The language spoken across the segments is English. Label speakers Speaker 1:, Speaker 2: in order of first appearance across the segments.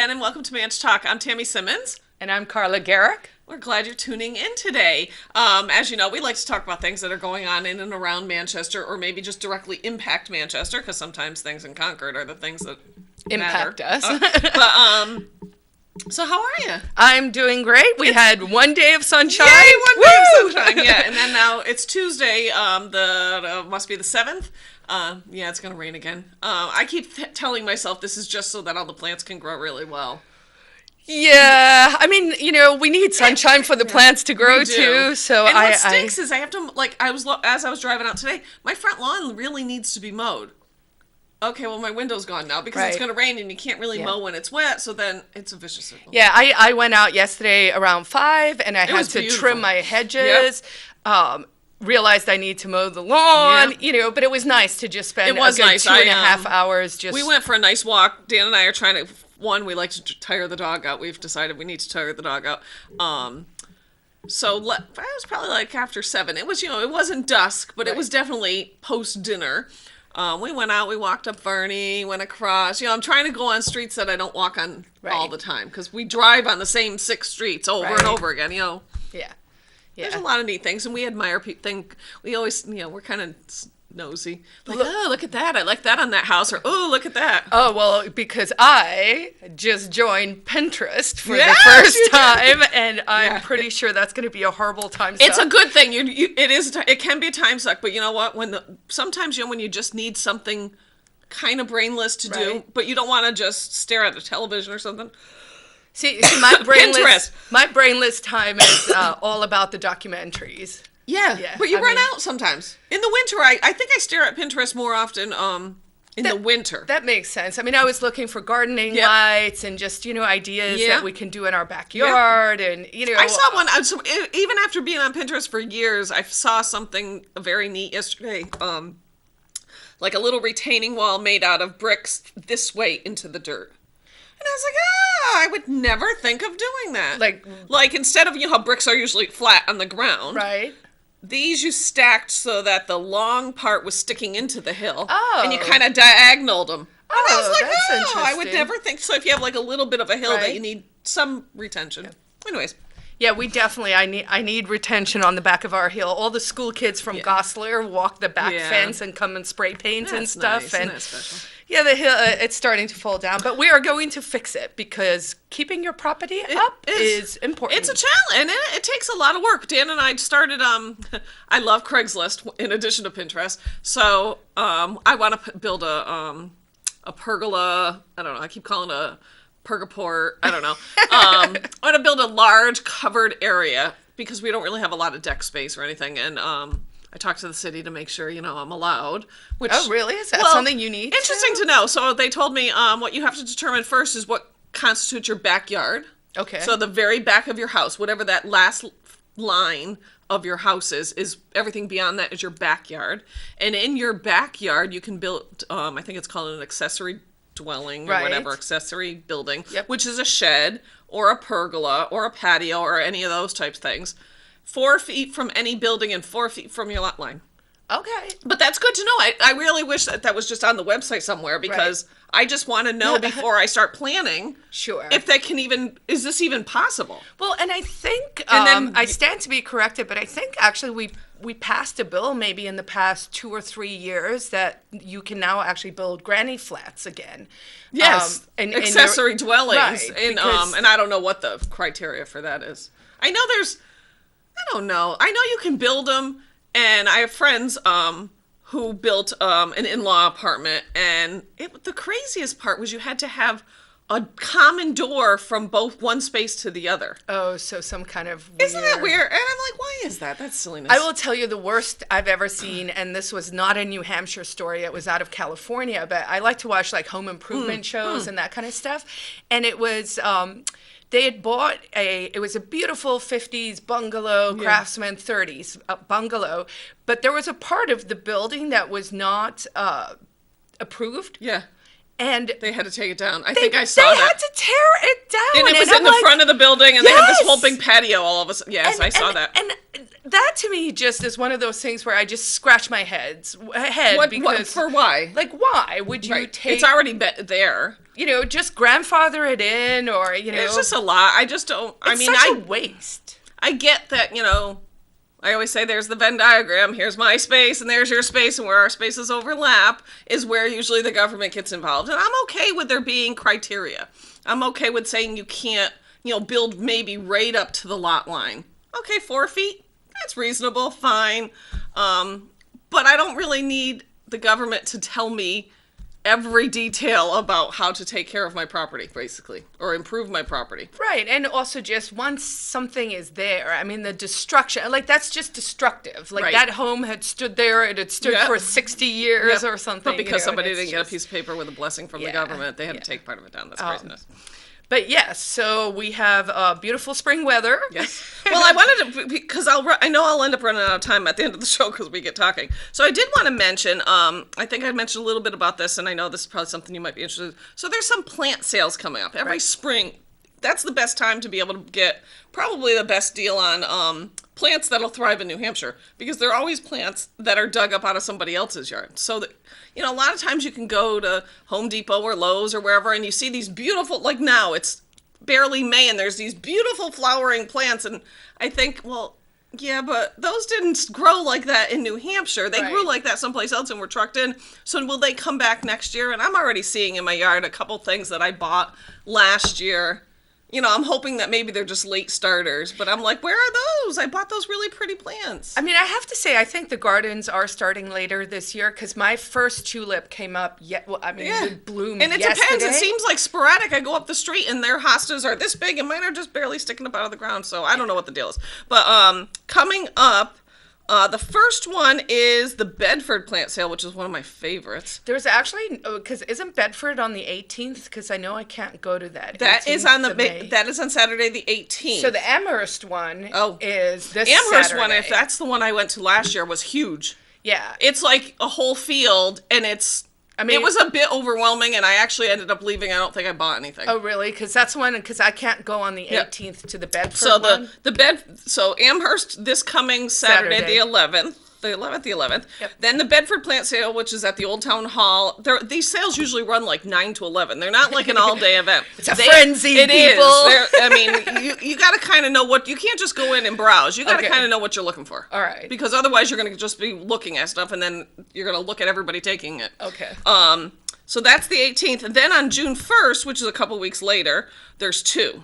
Speaker 1: again, and welcome to ManchTalk. I'm Tammy Simmons.
Speaker 2: And I'm Carla Garrick.
Speaker 1: We're glad you're tuning in today. As you know, we like to talk about things that are going on in and around Manchester, or maybe just directly impact Manchester, because sometimes things in Concord are the things that
Speaker 2: Impact
Speaker 1: matter.
Speaker 2: us.
Speaker 1: So how are you?
Speaker 2: I'm doing great. We had one day of sunshine.
Speaker 1: Yay, one day of sunshine, yeah. And then now it's Tuesday, must be the 7th. Yeah, it's going to rain again. I keep telling myself this is just so that all the plants can grow really well.
Speaker 2: Yeah, I mean, we need sunshine for the plants to grow too. So
Speaker 1: and what stinks is I have to, as I was driving out today, my front lawn really needs to be mowed. Okay, well, my window's gone now because it's going to rain and you can't really mow when it's wet, so then it's a vicious circle.
Speaker 2: Yeah, I went out yesterday around 5 and I had to trim my hedges. Yep. Realized I need to mow the lawn, but it was nice to just spend a good 2.5 hours just...
Speaker 1: We went for a nice walk. Dan and I are trying to... One, we like to tire the dog out. We've decided we need to tire the dog out. So it was probably like after 7. It was, it wasn't dusk, but it was definitely post-dinner. We went out, we walked up Fernie, went across. I'm trying to go on streets that I don't walk on all the time because we drive on the same 6 streets over and over again, Yeah. There's a lot of neat things, and we admire people. We always, we're kind of nosy. Like, look at that. I like that on that house. Or, oh, look at that.
Speaker 2: Oh, well, because I just joined Pinterest for the first time, and I'm pretty sure that's going to be a horrible time suck.
Speaker 1: It's a good thing. It can be a time suck, but you know what? Sometimes, when you just need something kind of brainless to do, but you don't want to just stare at a television or something.
Speaker 2: See, my brainless time is all about the documentaries.
Speaker 1: Yeah, but you run out sometimes. In the winter, I think I stare at Pinterest more often in the winter.
Speaker 2: That makes sense. I mean, I was looking for gardening lights and just, ideas that we can do in our backyard. And,
Speaker 1: I saw one, even after being on Pinterest for years, I saw something very neat yesterday. Like a little retaining wall made out of bricks this way into the dirt. And I was like, I would never think of doing that. Like instead of, how bricks are usually flat on the ground.
Speaker 2: Right.
Speaker 1: These you stacked so that the long part was sticking into the hill.
Speaker 2: Oh.
Speaker 1: And you kind of diagonaled them.
Speaker 2: Oh,
Speaker 1: and I was like,
Speaker 2: that's interesting.
Speaker 1: I would never think. So if you have a little bit of a hill that you need some retention. Yeah. Anyways.
Speaker 2: Yeah, we definitely, I need retention on the back of our hill. All the school kids from Goslar walk the back fence and come and spray paint and stuff.
Speaker 1: Nice.
Speaker 2: And
Speaker 1: that's special.
Speaker 2: Yeah, the hill, it's starting to fall down, but we are going to fix it because keeping your property up is important.
Speaker 1: It's a challenge, and it takes a lot of work. Dan and I started, I love Craigslist in addition to Pinterest, so I want to build a pergola, I don't know, I keep calling it a pergaport, I don't know. I want to build a large covered area because we don't really have a lot of deck space or anything, and I talked to the city to make sure, I'm allowed. Which,
Speaker 2: oh, really? Is that something you need?
Speaker 1: Interesting to know. So they told me what you have to determine first is what constitutes your backyard. Okay. So the very back of your house, whatever that last line of your house is everything beyond that is your backyard. And in your backyard, you can build, I think it's called an accessory dwelling or whatever, accessory building, which is a shed or a pergola or a patio or any of those types of things. 4 feet from any building and 4 feet from your lot line.
Speaker 2: Okay.
Speaker 1: But that's good to know. I really wish that was just on the website somewhere because I just want to know before I start planning.
Speaker 2: Sure.
Speaker 1: If that is this even possible?
Speaker 2: Well, and I think, I stand to be corrected, but I think actually we passed a bill maybe in the past 2 or 3 years that you can now actually build granny flats again.
Speaker 1: Yes. And accessory dwellings.
Speaker 2: Right,
Speaker 1: and I don't know what the criteria for that is. I know I don't know. I know you can build them, and I have friends who built an in-law apartment, and the craziest part was you had to have a common door from one space to the other.
Speaker 2: Oh, so some kind of weird...
Speaker 1: Isn't that weird? And I'm like, why is that? That's silliness.
Speaker 2: I will tell you the worst I've ever seen, and this was not a New Hampshire story. It was out of California, but I like to watch home improvement shows and that kind of stuff. And it was... they had bought it was a beautiful 50s bungalow, craftsman 30s bungalow, but there was a part of the building that was not approved.
Speaker 1: Yeah.
Speaker 2: And
Speaker 1: they had to take it down. I think I saw that.
Speaker 2: They had to tear it down.
Speaker 1: And it was in the front of the building, and they had this whole big patio all of us. Yes, I saw that.
Speaker 2: And that to me just is one of those things where I just scratch my head because
Speaker 1: for why?
Speaker 2: Like, why would you take?
Speaker 1: It's already there.
Speaker 2: just grandfather it in, or
Speaker 1: It's just a lot. I just don't.
Speaker 2: It's such a waste.
Speaker 1: I get that. I always say there's the Venn diagram. Here's my space, and there's your space, and where our spaces overlap is where usually the government gets involved. And I'm okay with there being criteria. I'm okay with saying you can't, build maybe right up to the lot line. Okay, 4 feet. That's reasonable. Fine. But I don't really need the government to tell me every detail about how to take care of my property, basically, or improve my property.
Speaker 2: Right, and also just once something is there, I mean, the destruction, that's just destructive.
Speaker 1: Right.
Speaker 2: That home had stood there, it had stood for 60 years or something.
Speaker 1: But because somebody didn't get a piece of paper with a blessing from the government, they had to take part of it down. That's craziness.
Speaker 2: But yes, so we have beautiful spring weather.
Speaker 1: Yes. Well, I wanted to, because I know I'll end up running out of time at the end of the show because we get talking. So I did want to mention, I think I mentioned a little bit about this, and I know this is probably something you might be interested in. So there's some plant sales coming up every spring. That's the best time to be able to get probably the best deal on plants that'll thrive in New Hampshire, because they're always plants that are dug up out of somebody else's yard. So that, a lot of times you can go to Home Depot or Lowe's or wherever, and you see these beautiful, like now it's barely May, and there's these beautiful flowering plants, and I think, well, yeah, but those didn't grow like that in New Hampshire. They grew like that someplace else and were trucked in. So will they come back next year? And I'm already seeing in my yard a couple things that I bought last year. I'm hoping that maybe they're just late starters, but I'm like, where are those? I bought those really pretty plants.
Speaker 2: I mean, I have to say, I think the gardens are starting later this year, because my first tulip came up, it bloomed
Speaker 1: and it
Speaker 2: yesterday.
Speaker 1: depends. It seems like sporadic. I go up the street and their hostas are this big and mine are just barely sticking up out of the ground, so I don't know what the deal is. But coming up, the first one is the Bedford plant sale, which is one of my favorites.
Speaker 2: There's actually, because isn't Bedford on the 18th? Because I know I can't go to that.
Speaker 1: That is on that is on Saturday the 18th.
Speaker 2: So the Amherst one is this
Speaker 1: Amherst
Speaker 2: Saturday.
Speaker 1: one, if that's the one I went to last year, was huge.
Speaker 2: Yeah.
Speaker 1: It's like a whole field, and it was a bit overwhelming, and I actually ended up leaving. I don't think I bought anything.
Speaker 2: Oh, really? Because that's one, because I can't go on the 18th to the Bedford
Speaker 1: one.
Speaker 2: So
Speaker 1: so Amherst this coming Saturday. The 11th. The 11th.
Speaker 2: Yep.
Speaker 1: Then the Bedford plant sale, which is at the Old Town Hall. These sales usually run like 9 to 11. They're not like an all-day event.
Speaker 2: It's a frenzy,
Speaker 1: It
Speaker 2: people.
Speaker 1: is. You got to kind of know you can't just go in and browse. You got to kind of know what you're looking for.
Speaker 2: All right.
Speaker 1: Because otherwise you're going to just be looking at stuff, and then you're going to look at everybody taking it.
Speaker 2: Okay.
Speaker 1: So that's the 18th. And then on June 1st, which is a couple weeks later, there's 2.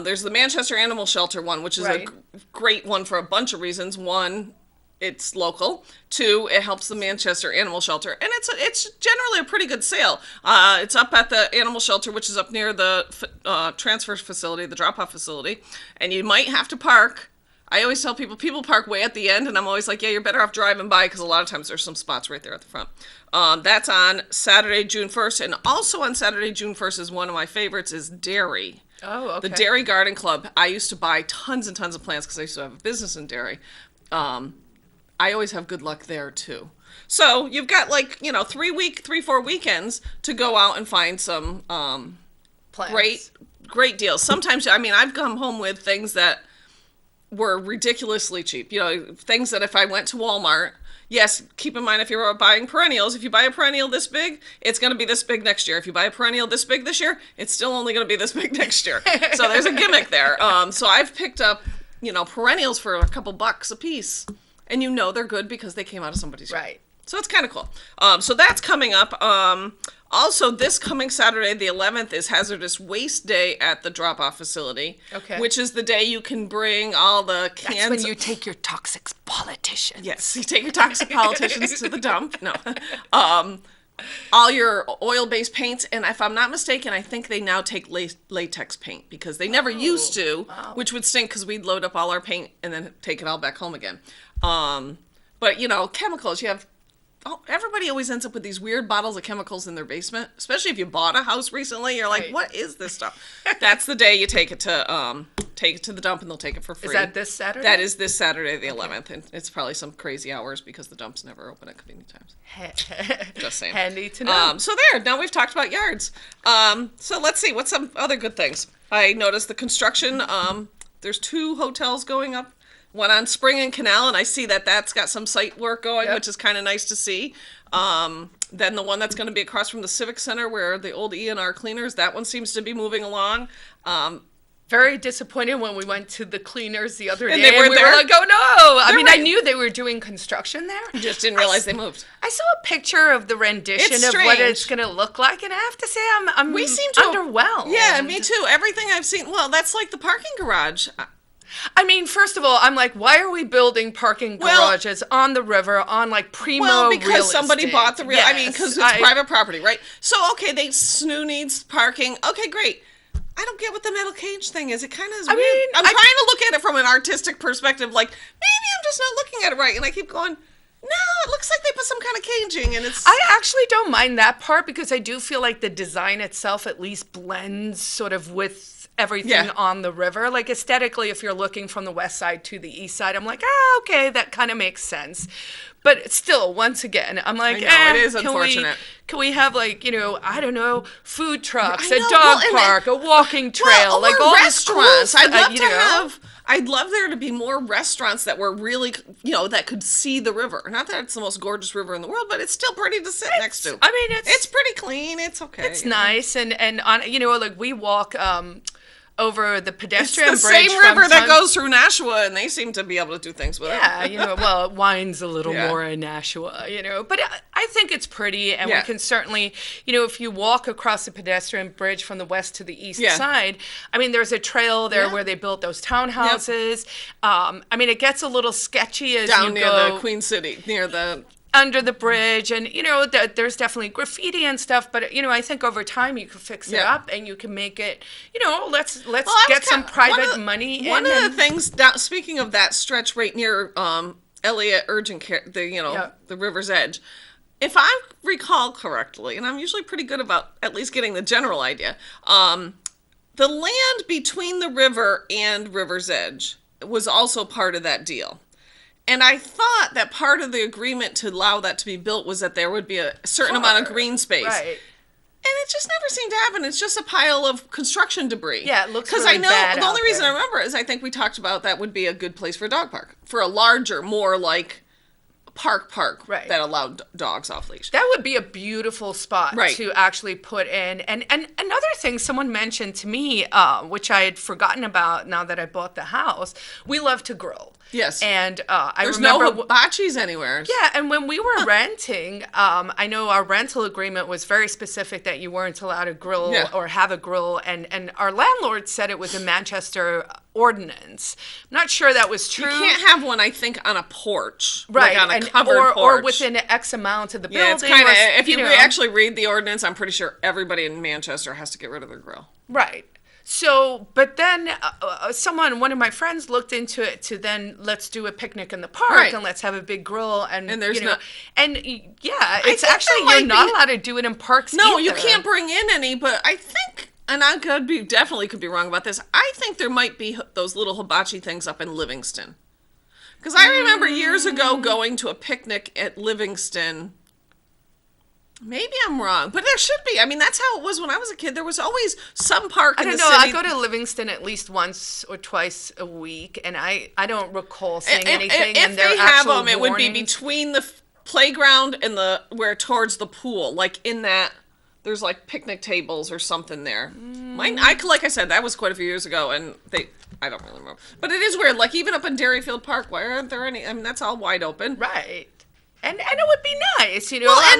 Speaker 1: There's the Manchester Animal Shelter one, which is a great one for a bunch of reasons. One, it's local. 2, it helps the Manchester Animal Shelter, and it's generally a pretty good sale. It's up at the animal shelter, which is up near the transfer facility, the drop-off facility, and you might have to park. I always tell people park way at the end, and I'm always like, yeah, you're better off driving by, because a lot of times there's some spots right there at the front. That's on Saturday, June 1st, and also on Saturday, June 1st is one of my favorites, is Derry.
Speaker 2: Oh, okay.
Speaker 1: The Derry Garden Club. I used to buy tons and tons of plants because I used to have a business in Derry. I always have good luck there too. So you've got 3-4 weekends to go out and find some
Speaker 2: plants.
Speaker 1: great deals. Sometimes, I've come home with things that were ridiculously cheap. Things that if I went to Walmart, yes, keep in mind if you're buying perennials, if you buy a perennial this big, it's going to be this big next year. If you buy a perennial this big this year, it's still only going to be this big next year. So there's a gimmick there. So I've picked up, perennials for a couple bucks a piece. And they're good because they came out of somebody's yard.
Speaker 2: Right.
Speaker 1: So it's kind of cool. So that's coming up. Also, this coming Saturday, the 11th, is Hazardous Waste Day at the drop-off facility.
Speaker 2: Okay.
Speaker 1: Which is the day you can bring all the cans.
Speaker 2: That's when you take your toxic politicians.
Speaker 1: Yes, you take your toxic politicians to the dump. No. All your oil-based paints, and if I'm not mistaken, I think they now take latex paint, because they never used to, which would stink because we'd load up all our paint and then take it all back home again. But chemicals, everybody always ends up with these weird bottles of chemicals in their basement, especially if you bought a house recently. You're like, what is this stuff? That's the day you take it to the dump, and they'll take it for free.
Speaker 2: Is that this Saturday?
Speaker 1: That is this Saturday, the 11th, and it's probably some crazy hours because the dumps never open at convenient times. Just saying.
Speaker 2: Handy to know.
Speaker 1: So now we've talked about yards. So let's see, what's some other good things? I noticed the construction. There's 2 hotels going up went on Spring and Canal, and I see that that's got some site work going,
Speaker 2: Yep.
Speaker 1: which is kind of nice to see. Then the one that's going to be across from the Civic Center where the old E&R cleaners, that one seems to be moving along.
Speaker 2: Very disappointed when we went to the cleaners the other day.
Speaker 1: And they weren't
Speaker 2: we
Speaker 1: there?
Speaker 2: were like, oh no. I mean, I
Speaker 1: right.
Speaker 2: knew they were doing construction there.
Speaker 1: I just didn't realize they moved.
Speaker 2: I saw a picture of the rendition
Speaker 1: It's
Speaker 2: of what
Speaker 1: strange.
Speaker 2: it's going to look like, and I have to say I'm
Speaker 1: We seem to
Speaker 2: underwhelmed.
Speaker 1: Yeah, me too. Everything I've seen, well, that's like the parking garage.
Speaker 2: I mean, first of all, I'm like, why are we building parking
Speaker 1: Well-
Speaker 2: garages on the river on like primo
Speaker 1: Well,
Speaker 2: real
Speaker 1: because somebody
Speaker 2: estate?
Speaker 1: bought the real. I mean,
Speaker 2: Yes,
Speaker 1: because it's private property, right? So, okay, Snoo needs parking. Okay, great. I don't get what the metal cage thing is. It kind of is weird.
Speaker 2: mean,
Speaker 1: I'm trying to look at it from an artistic perspective. Like, maybe I'm just not looking at it right. And I keep going, no, it looks like they put some kind of caging. And it's...
Speaker 2: I actually don't mind that part because I do feel like the design itself at least blends sort of with everything
Speaker 1: Yeah.
Speaker 2: on the river. Like aesthetically, if you're looking from the west side to the east side, I'm like, ah, okay, that kind of makes sense. But still, once again, I'm like,
Speaker 1: I know, it is unfortunate.
Speaker 2: Can we have like, I don't know, food trucks,
Speaker 1: I
Speaker 2: a
Speaker 1: know,
Speaker 2: dog
Speaker 1: well, and
Speaker 2: park, a walking trail,
Speaker 1: Well,
Speaker 2: like
Speaker 1: or
Speaker 2: all
Speaker 1: restaurants.
Speaker 2: this cool
Speaker 1: I'd love
Speaker 2: stuff,
Speaker 1: to have. I'd love there to be more restaurants that were really, that could see the river. Not that it's the most gorgeous river in the world, but it's still pretty to sit next to.
Speaker 2: I mean,
Speaker 1: It's pretty clean. It's okay.
Speaker 2: it's nice, and on like we walk over the
Speaker 1: It's
Speaker 2: pedestrian
Speaker 1: the
Speaker 2: bridge
Speaker 1: same
Speaker 2: from
Speaker 1: river that
Speaker 2: Sun-
Speaker 1: goes through Nashua, and they seem to be able to do things with it.
Speaker 2: Yeah, well, it winds a little
Speaker 1: Yeah.
Speaker 2: more in Nashua, but I think it's pretty, and
Speaker 1: Yeah.
Speaker 2: we can certainly, if you walk across the pedestrian bridge from the west to the east
Speaker 1: Yeah.
Speaker 2: side, I mean, there's a trail there
Speaker 1: Yeah.
Speaker 2: where they built those townhouses. I mean, it gets a little sketchy as
Speaker 1: Down
Speaker 2: you
Speaker 1: near
Speaker 2: go
Speaker 1: the Queen City, near the...
Speaker 2: under the bridge, and there's definitely graffiti and stuff, but I think over time you can fix it
Speaker 1: Yeah.
Speaker 2: up and you can make it, let's
Speaker 1: Well, I
Speaker 2: get
Speaker 1: was
Speaker 2: some
Speaker 1: kinda-
Speaker 2: private money
Speaker 1: One
Speaker 2: in
Speaker 1: of the
Speaker 2: and-
Speaker 1: things, speaking of that stretch right near Elliott Urgent Care, the river's edge, if I recall correctly, and I'm usually pretty good about at least getting the general idea, the land between the river and river's edge was also part of that deal. And I thought that part of the agreement to allow that to be built was that there would be a certain amount of green space.
Speaker 2: Right.
Speaker 1: And it just never seemed to happen. It's just a pile of construction debris.
Speaker 2: Yeah, it looks
Speaker 1: Because
Speaker 2: really
Speaker 1: I know
Speaker 2: bad
Speaker 1: the only
Speaker 2: out
Speaker 1: reason
Speaker 2: there.
Speaker 1: I remember is I think we talked about that would be a good place for a dog park, for a larger, more like park
Speaker 2: Right.
Speaker 1: that allowed dogs off leash.
Speaker 2: That would be a beautiful spot
Speaker 1: Right.
Speaker 2: to actually put in. And another thing someone mentioned to me, which I had forgotten about now that I bought the house, we love to grill.
Speaker 1: Yes.
Speaker 2: And I
Speaker 1: There's
Speaker 2: remember...
Speaker 1: no hibachis anywhere.
Speaker 2: Yeah, and when we were renting, I know our rental agreement was very specific that you weren't allowed to grill
Speaker 1: Yeah.
Speaker 2: or have a grill, and our landlord said it was a Manchester ordinance. I'm not sure that was true.
Speaker 1: You can't have one, I think, on a porch.
Speaker 2: Right,
Speaker 1: Like on a
Speaker 2: and,
Speaker 1: covered
Speaker 2: or
Speaker 1: porch.
Speaker 2: within X amount of the
Speaker 1: Yeah, it's
Speaker 2: building.
Speaker 1: kind of,
Speaker 2: or,
Speaker 1: if you
Speaker 2: know.
Speaker 1: actually read the ordinance, I'm pretty sure everybody in Manchester has to get rid of their grill.
Speaker 2: Right. So, but then one of my friends looked into it to then let's do a picnic in the park
Speaker 1: Right.
Speaker 2: and let's have a big grill and
Speaker 1: there's
Speaker 2: you know,
Speaker 1: not-
Speaker 2: and yeah, it's
Speaker 1: think
Speaker 2: actually
Speaker 1: there
Speaker 2: you're
Speaker 1: might
Speaker 2: not
Speaker 1: be-
Speaker 2: allowed to do it in parks.
Speaker 1: No, you
Speaker 2: either.
Speaker 1: can't bring in any, but I think, and I definitely could be wrong about this, I think there might be those little hibachi things up in Livingston. Because I remember years ago going to a picnic at Livingston. Maybe I'm wrong, but there should be. I mean, that's how it was when I was a kid. There was always some park
Speaker 2: I
Speaker 1: in
Speaker 2: don't
Speaker 1: the
Speaker 2: know.
Speaker 1: city.
Speaker 2: I go to Livingston at least once or twice a week, and I don't recall seeing
Speaker 1: If-
Speaker 2: anything.
Speaker 1: If
Speaker 2: and there
Speaker 1: they
Speaker 2: are
Speaker 1: have
Speaker 2: actual
Speaker 1: them, it would be
Speaker 2: warnings.
Speaker 1: between the playground and where towards the pool, like in that. There's like picnic tables or something there. Mine, like I said, that was quite a few years ago, and I don't really remember. But it is weird. Like even up in Dairyfield Park, why aren't there any? I mean, that's all wide open.
Speaker 2: Right. And it would be nice,
Speaker 1: Well,
Speaker 2: I
Speaker 1: and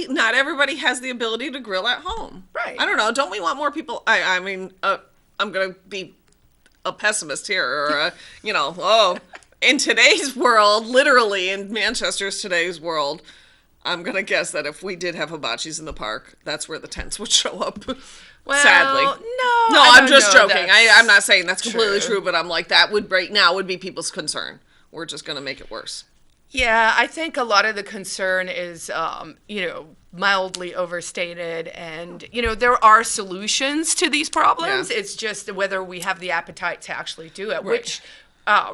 Speaker 2: mean,
Speaker 1: not everybody has the ability to grill at home.
Speaker 2: Right.
Speaker 1: I don't know. Don't we want more people? I mean, I'm gonna be a pessimist here, or in today's world, literally in Manchester's today's world, I'm gonna guess that if we did have hibachis in the park, that's where the tents would show up.
Speaker 2: well,
Speaker 1: Sadly.
Speaker 2: no,
Speaker 1: No,
Speaker 2: I
Speaker 1: I'm
Speaker 2: don't
Speaker 1: just
Speaker 2: know
Speaker 1: joking.
Speaker 2: that's
Speaker 1: I'm not saying that's completely
Speaker 2: true.
Speaker 1: true, but I'm like that would right now would be people's concern. We're just gonna make it worse.
Speaker 2: Yeah, I think a lot of the concern is, mildly overstated, and there are solutions to these problems.
Speaker 1: Yeah.
Speaker 2: It's just whether we have the appetite to actually do it.
Speaker 1: Right.
Speaker 2: Which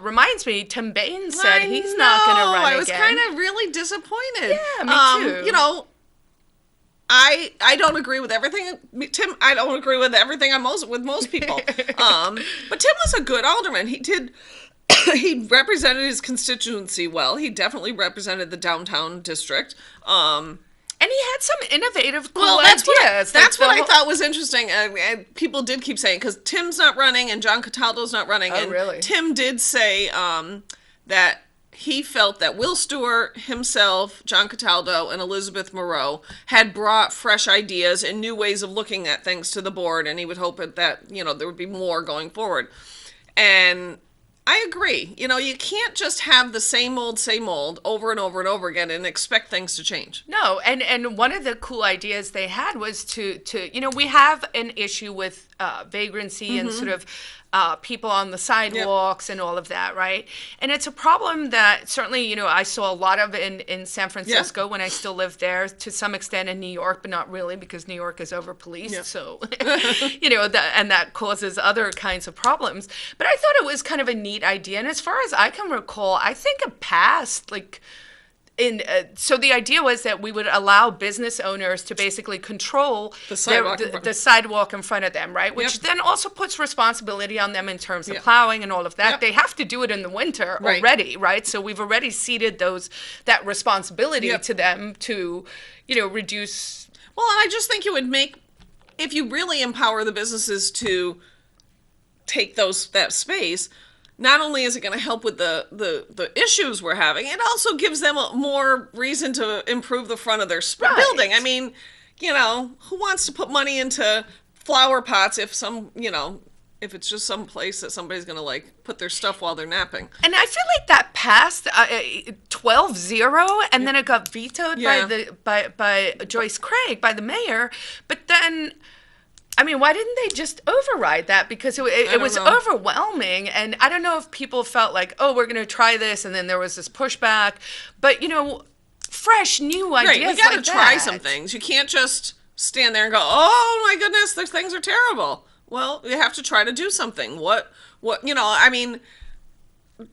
Speaker 2: reminds me, Tim Bain said he's not going to run again.
Speaker 1: I was kind of really disappointed.
Speaker 2: Yeah, me too.
Speaker 1: I don't agree with everything, Tim. I don't agree with everything with most people. But Tim was a good alderman. He did. he represented his constituency well. He definitely represented the downtown district.
Speaker 2: And he had some innovative, cool
Speaker 1: Well,
Speaker 2: ideas.
Speaker 1: That's what I thought was interesting. And people did keep saying, because Tim's not running and John Cataldo's not running.
Speaker 2: Oh,
Speaker 1: and
Speaker 2: really?
Speaker 1: Tim did say that he felt that Will Stewart, himself, John Cataldo, and Elizabeth Moreau had brought fresh ideas and new ways of looking at things to the board, and he would hope that, there would be more going forward. And I agree. You can't just have the same old over and over and over again and expect things to change.
Speaker 2: No, and one of the cool ideas they had was to we have an issue with vagrancy and sort of people on the sidewalks and all of that, right? And it's a problem that certainly, I saw a lot of in San Francisco when I still lived there, to some extent in New York, but not really, because New York is over-policed, so, and that causes other kinds of problems. But I thought it was kind of a neat idea, and as far as I can recall, I think it passed, so the idea was that we would allow business owners to basically control
Speaker 1: the sidewalk,
Speaker 2: the sidewalk in front of them, right? Which then also puts responsibility on them in terms of plowing and all of that. They have to do it in the winter already, right? So we've already ceded that responsibility to them to, reduce.
Speaker 1: Well, and I just think it would make, if you really empower the businesses to take that space, not only is it going to help with the issues we're having, it also gives them more reason to improve the front of their building. I mean, who wants to put money into flower pots if if it's just some place that somebody's going to put their stuff while they're napping.
Speaker 2: And I feel like that passed 12-0, and then it got vetoed by Joyce Craig, by the mayor. But then, I mean, why didn't they just override that? Because it was overwhelming, and I don't know if people felt like, oh, we're going to try this, and then there was this pushback. But, fresh, new ideas
Speaker 1: we got to try some things. You can't just stand there and go, oh, my goodness, those things are terrible. Well, you have to try to do something. I mean,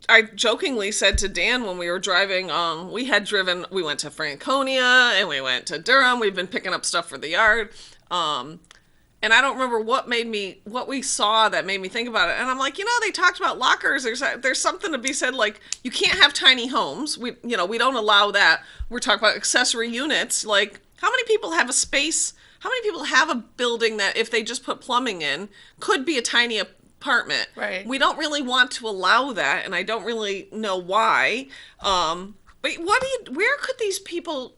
Speaker 1: I jokingly said to Dan when we were driving, we went to Franconia, and we went to Durham. We've been picking up stuff for the yard. And I don't remember what we saw that made me think about it. And I'm like, they talked about lockers. There's something to be said, you can't have tiny homes. We don't allow that. We're talking about accessory units. How many people have a space? How many people have a building that, if they just put plumbing in, could be a tiny apartment? Right. We don't really want to allow that, and I don't really know why. But where could these people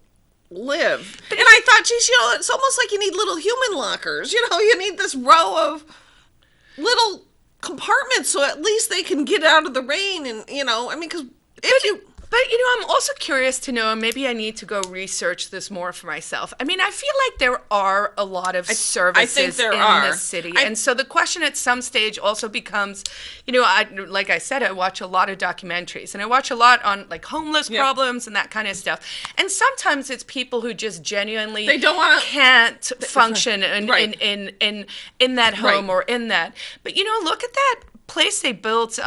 Speaker 1: live? And I thought, geez, it's almost like you need little human lockers. You need this row of little compartments so at least they can get out of the rain. And, because
Speaker 2: But, I'm also curious to know, and maybe I need to go research this more for myself. I mean, I feel like there are a lot of services in the city. And so the question at some stage also becomes, like I said, I watch a lot of documentaries, and I watch a lot on homeless problems and that kind of stuff. And sometimes it's people who just genuinely can't function in that home or in that. But, look at that place they built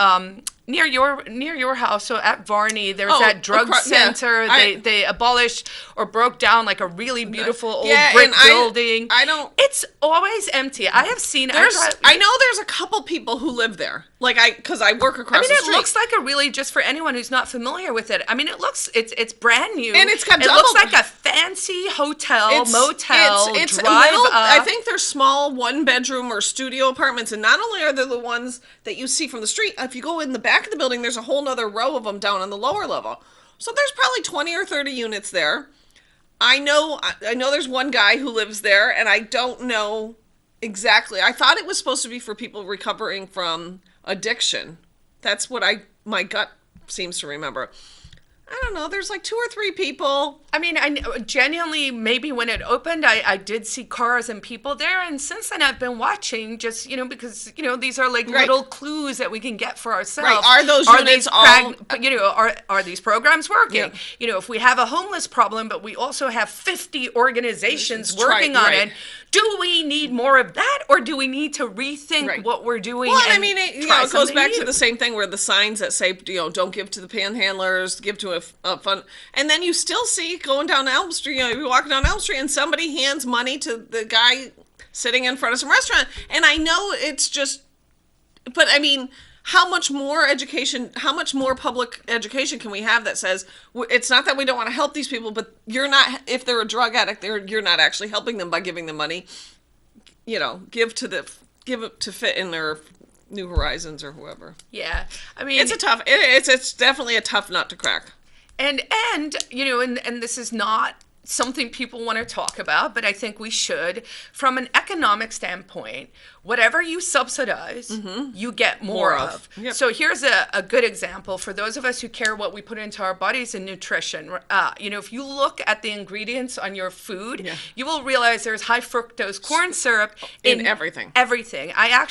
Speaker 2: near your house. So at Varney, there's that drug center. They abolished or broke down a really beautiful old brick building. It's always empty. I have seen.
Speaker 1: I know there's a couple people who live there. Because I work across the street.
Speaker 2: It looks like just for anyone who's not familiar with it. I mean, it's brand new.
Speaker 1: And it's got
Speaker 2: It looks like a fancy hotel, motel,
Speaker 1: it's
Speaker 2: drive up.
Speaker 1: I think they're small 1-bedroom or studio apartments. And not only are they the ones that you see from the street, if you go in the back of the building, there's a whole nother row of them down on the lower level. So there's probably 20 or 30 units there. I know there's one guy who lives there, and I don't know exactly. I thought it was supposed to be for people recovering from addiction. That's what my gut seems to remember. I don't know. There's 2 or 3 people.
Speaker 2: I mean, I genuinely, maybe when it opened, I did see cars and people there. And since then, I've been watching just, because, these are little clues that we can get for ourselves.
Speaker 1: Right. Are those units
Speaker 2: are these programs working? Yeah. If we have a homeless problem, but we also have 50 organizations working on it, do we need more of that, or do we need to rethink what we're doing?
Speaker 1: Well, I mean, it goes back to the same thing where the signs that say, don't give to the panhandlers, give to a fund, and then you still see going down Elm Street, you're walking down Elm Street and somebody hands money to the guy sitting in front of some restaurant. And I know it's just, but I mean, how much more education, how much more public education can we have that says it's not that we don't want to help these people, but you're not, if they're a drug addict, you're not actually helping them by giving them money. Give it to Fit in their New Horizons or whoever.
Speaker 2: Yeah, I mean,
Speaker 1: it's definitely a tough nut to crack.
Speaker 2: And this is not something people want to talk about, but I think we should. From an economic standpoint, whatever you subsidize, you get more of.
Speaker 1: Yep.
Speaker 2: So here's a good example for those of us who care what we put into our bodies in nutrition. If you look at the ingredients on your food, you will realize there's high fructose corn syrup
Speaker 1: in everything.
Speaker 2: Everything. I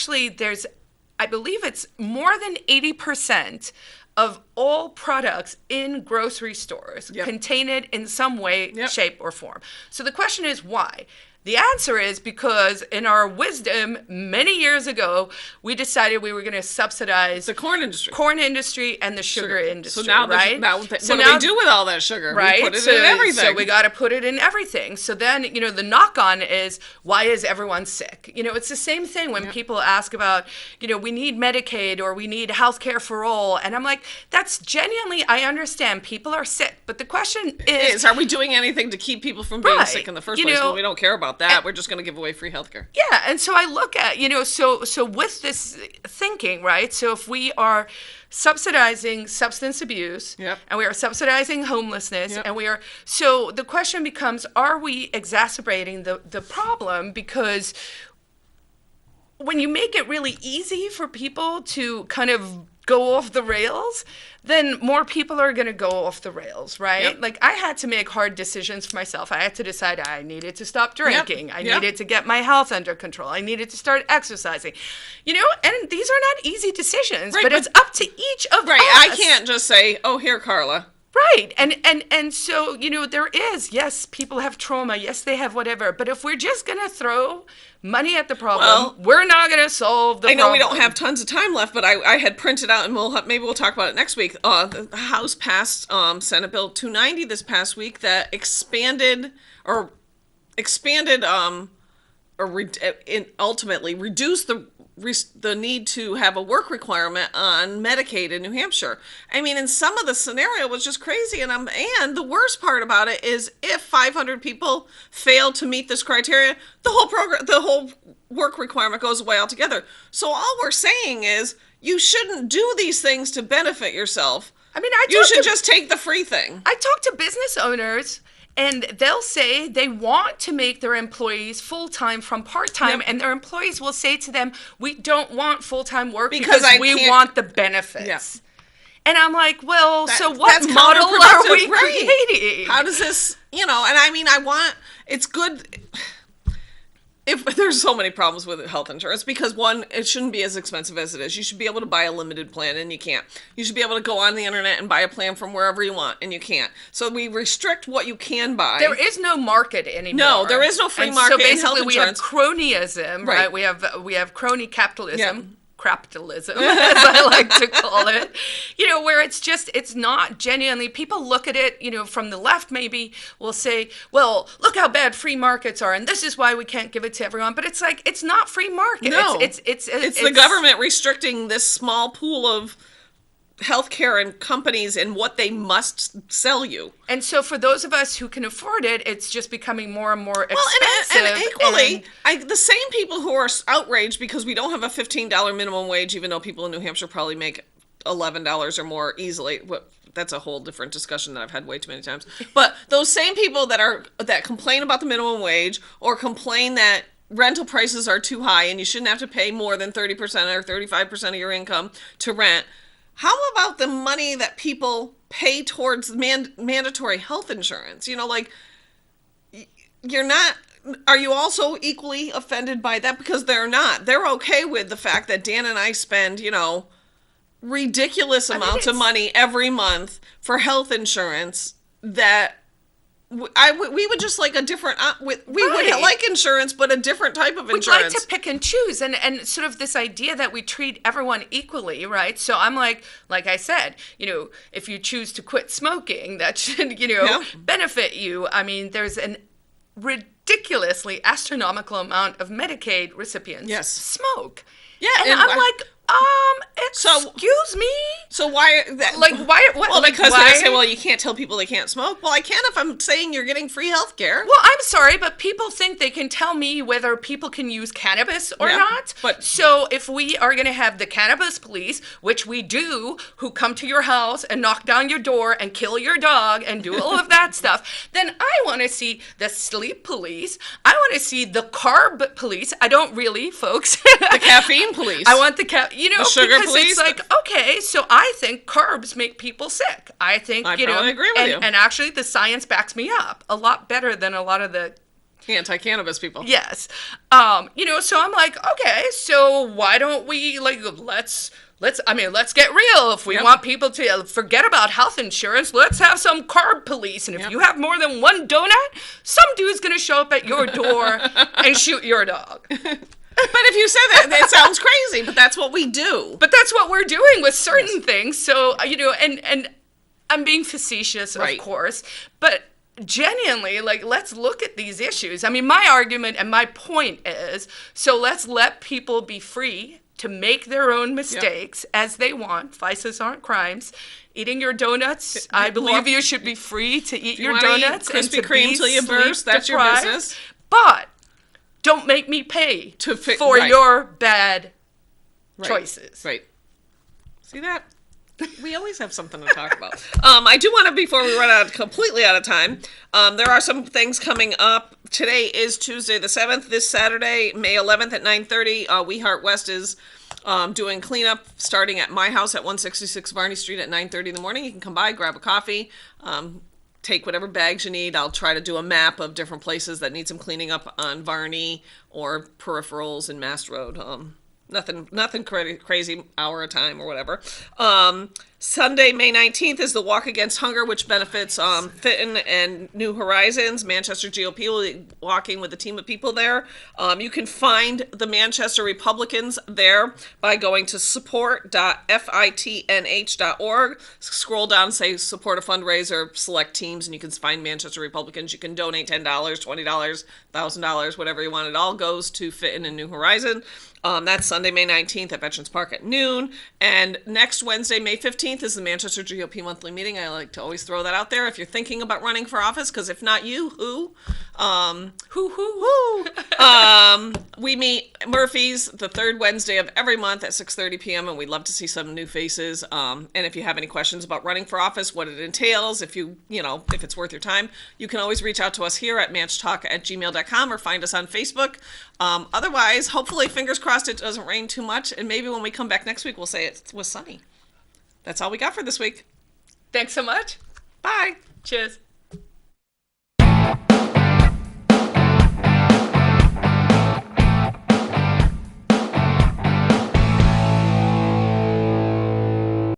Speaker 2: believe it's more than 80% of all products in grocery stores contain it in some way, shape, or form. So the question is why? The answer is because in our wisdom many years ago, we decided we were going to subsidize
Speaker 1: the corn industry
Speaker 2: and the sugar industry.
Speaker 1: So now,
Speaker 2: right?
Speaker 1: What do we do with all that sugar?
Speaker 2: Right?
Speaker 1: We put it in everything.
Speaker 2: So we got to put it in everything. So then, the knock on is, why is everyone sick? It's the same thing when people ask about, we need Medicaid or we need health care for all. And I'm like, that's genuinely, I understand people are sick. But the question is,
Speaker 1: are we doing anything to keep people from being sick in the first place? Well, we don't care about that. We're just going to give away free healthcare.
Speaker 2: Yeah, and so I look at, so with this thinking, right? So if we are subsidizing substance abuse, and we are subsidizing homelessness, and so the question becomes, are we exacerbating the problem? Because when you make it really easy for people to kind of go off the rails, then more people are going to go off the rails, right? Like, I had to make hard decisions for myself. I had to decide I needed to stop drinking. I needed to get my health under control. I needed to start exercising. And these are not easy decisions, but it's up to each of us.
Speaker 1: I can't just say, oh, here, Carla.
Speaker 2: Right. And so, there is, yes, people have trauma. Yes, they have whatever. But if we're just going to throw money at the problem, we're not going to solve the problem.
Speaker 1: I know we don't have tons of time left, but I had printed out, and maybe we'll talk about it next week. The House passed Senate Bill 290 this past week that expanded ultimately reduced the need to have a work requirement on Medicaid in New Hampshire. I mean, in some of the scenario was just crazy, and the worst part about it is if 500 people fail to meet this criteria, the whole work requirement goes away altogether. So all we're saying is you shouldn't do these things to benefit yourself.
Speaker 2: I mean,
Speaker 1: you should just take the free thing.
Speaker 2: I talk to business owners, and they'll say they want to make their employees full-time from part-time, and their employees will say to them, we don't want full-time work because we want the benefits. Yeah. And I'm like, well, so what model are we creating?
Speaker 1: How does this, and I mean, it's good. If there's so many problems with health insurance, because one, it shouldn't be as expensive as it is. You should be able to buy a limited plan, and you can't. You should be able to go on the internet and buy a plan from wherever you want, and you can't. So we restrict what you can buy.
Speaker 2: There is no market anymore.
Speaker 1: No, there is no free market in health insurance.
Speaker 2: So basically, we have cronyism, right? We have crony capitalism. Crapitalism, as I like to call it, where it's not genuinely, people look at it, from the left maybe will say, well, look how bad free markets are, and this is why we can't give it to everyone. But it's like, it's not free market.
Speaker 1: No,
Speaker 2: it's
Speaker 1: the government restricting this small pool of healthcare and companies and what they must sell you.
Speaker 2: And so for those of us who can afford it, it's just becoming more and more expensive.
Speaker 1: And equally, the same people who are outraged because we don't have a $15 minimum wage, even though people in New Hampshire probably make $11 or more easily. That's a whole different discussion that I've had way too many times. But those same people that complain about the minimum wage or complain that rental prices are too high and you shouldn't have to pay more than 30% or 35% of your income to rent, how about the money that people pay towards mandatory health insurance? Are you also equally offended by that? Because they're not. They're okay with the fact that Dan and I spend, ridiculous amounts of money every month for health insurance that we would just like a different, would like insurance, but a different type of insurance.
Speaker 2: We'd like to pick and choose, and sort of this idea that we treat everyone equally, right? So I'm like I said, if you choose to quit smoking, that should, benefit you. I mean, there's an ridiculously astronomical amount of Medicaid recipients smoke.
Speaker 1: Yeah,
Speaker 2: and I'm like, Excuse me?
Speaker 1: So why that?
Speaker 2: Like, why? What?
Speaker 1: Well,
Speaker 2: like,
Speaker 1: because
Speaker 2: why?
Speaker 1: they say, well, you can't tell people they can't smoke. Well, I can if I'm saying you're getting free health care.
Speaker 2: Well, I'm sorry, but people think they can tell me whether people can use cannabis or not.
Speaker 1: But
Speaker 2: so if we are going to have the cannabis police, which we do, who come to your house and knock down your door and kill your dog and do all of that stuff, then I want to see the sleep police. I want to see the carb police. I don't really, folks.
Speaker 1: The caffeine police.
Speaker 2: I want the the
Speaker 1: sugar
Speaker 2: because
Speaker 1: police.
Speaker 2: It's like, okay, so I think carbs make people sick. I think,
Speaker 1: I probably agree with you.
Speaker 2: And actually the science backs me up a lot better than a lot of the
Speaker 1: anti-cannabis people.
Speaker 2: Yes. So I'm like, okay, so why don't we let's get real. If we want people to forget about health insurance, let's have some carb police. And if you have more than one donut, some dude's going to show up at your door and shoot your dog.
Speaker 1: But if you say that, it sounds crazy, but that's what we do.
Speaker 2: But that's what we're doing with certain things. So, and I'm being facetious, of course, but genuinely, let's look at these issues. I mean, my argument and my point is, so let's let people be free to make their own mistakes as they want. Vices aren't crimes. Eating your donuts, I believe you should be free to eat your donuts.
Speaker 1: Eat Krispy Kreme till you burst, that's your business.
Speaker 2: But don't make me pay for your bad choices.
Speaker 1: Right. See that? We always have something to talk about. I do want to, before we run completely out of time, there are some things coming up. Today is Tuesday the 7th. This Saturday, May 11th at 9:30, We Heart West is doing cleanup starting at my house at 166 Varney Street at 9:30 in the morning. You can come by, grab a coffee, take whatever bags you need. I'll try to do a map of different places that need some cleaning up on Varney or peripherals in Mast Road. Nothing crazy, hour at a time or whatever. Sunday, May 19th is the Walk Against Hunger, which benefits Fitton and New Horizons. Manchester GOP will be walking with a team of people there. You can find the Manchester Republicans there by going to support.fitnh.org. Scroll down, say support a fundraiser, select teams, and you can find Manchester Republicans. You can donate $10, $20, $1,000, whatever you want. It all goes to Fitton and New Horizon. That's Sunday, May 19th at Veterans Park at noon. And next Wednesday, May 15th, is the Manchester GOP monthly meeting. I like to always throw that out there if you're thinking about running for office, because if not you, who? We meet Murphy's the third Wednesday of every month at 6:30 p.m. and we'd love to see some new faces. And if you have any questions about running for office, what it entails, if it's worth your time, you can always reach out to us here at ManchTalk@gmail.com or find us on Facebook. Otherwise, hopefully, fingers crossed, it doesn't rain too much, and maybe when we come back next week, we'll say it was sunny. That's all we got for this week.
Speaker 2: Thanks so much.
Speaker 1: Bye.
Speaker 2: Cheers.